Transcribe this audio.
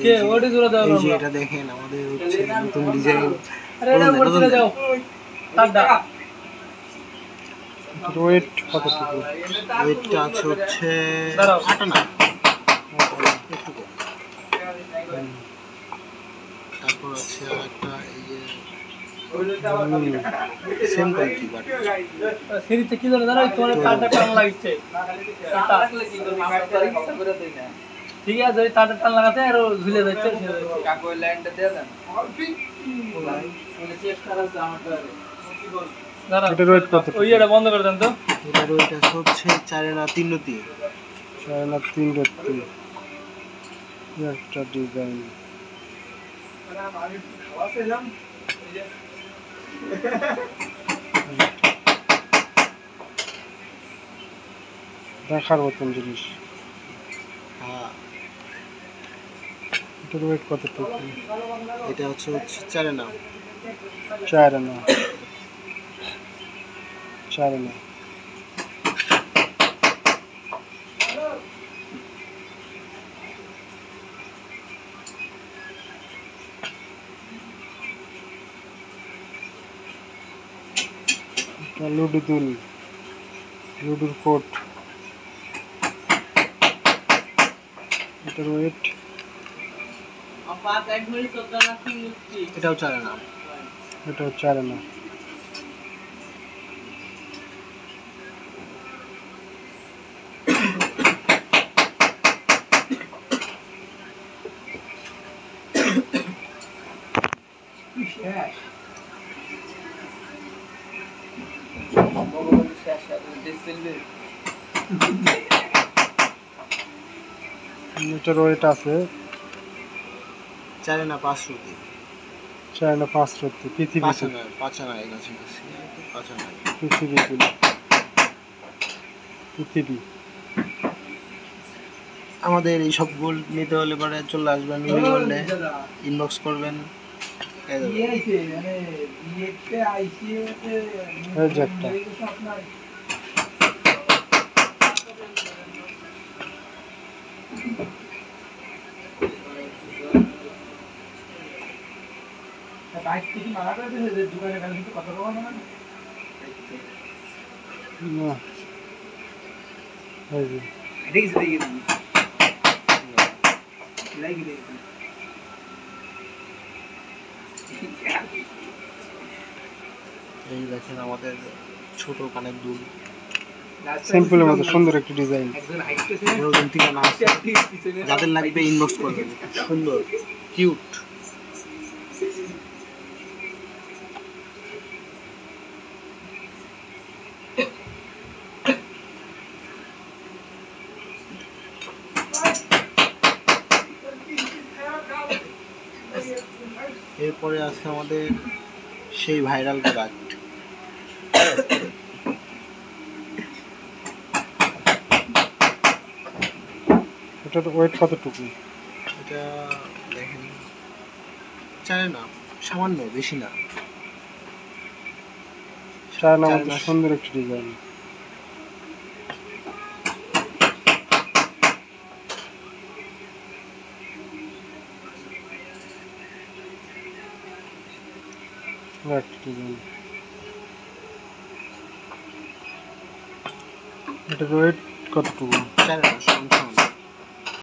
কে ওডি জোড়া দাও এই যে এটা দেখেন আমাদের হচ্ছে নতুন ডিজাইন আরে এটা বলতে দাও টাটা ওয়েট কতটুকু ওয়েটটা আছে হচ্ছে 8 আনা একটু কম তারপর আছে একটা এই যে সেম কোয়ালিটি বাট সেরিতে কি ধরে দাঁড়াই তোমার টাটা টান লাগছে টাটা লাগলে কি করব আমরা তো করে দেই না ঠিক আছে ওই টাটা টান লাগাতে আর ঝুলে যাচ্ছে কাকু ওই লাইনটা দিয়ে দেন মানে চেক করা আছে আমাদের দাঁড়া এটা রোড কত ওই এটা বন্ধ করে দেন তো এটা রোডটা হচ্ছে 4 না 3 রতি 4 না 3 রতি একটা ডিজাইন আমি খাওয়াছিলাম এই যে দেখার মতন জিনিস হ্যাঁ এটার ওয়েট কতটুকু এটা হচ্ছে 4 আনা 4 আনা 4 আনা লুডুর কোট এটার ওয়েট এটাও 4 আনা এটাও 4 আনা এটার ওয়েট আছে 4 আনা 5 রতি 4 আনা 5 রতি পৃথিবী 5 আনা এই আছে 5 আনা পৃথিবী আমাদের এই সব গোল্ড নিতে হলে পরে চলে আসবেন মিনি গোল্ডে ইনবক্স করবেন এই আইছে মানে বিয়েতে আইছে এই যেটা বাইক থেকে মারা করে দিয়েছে দোকানে গেলে কিন্তু কত টাকা না না এই যে দেখি লাগি এই দেখেন আমাদের ছোট কানের দুল সিম্পলের মধ্যে সুন্দর একটা ডিজাইন এরকম ঠিকানা আছে যাদের লাগবে ইনবক্স করবেন সুন্দর কিউট এরপরে আছে আমাদের সেই ভাইরাল প্রোডাক্ট এটার ওয়েট কতটুকু এটা দেখেন 4 আনা সামান্য বেশি না 4 আনা সুন্দর একটা ডিজাইন এটার ওয়েট কতটুকু 4 আনা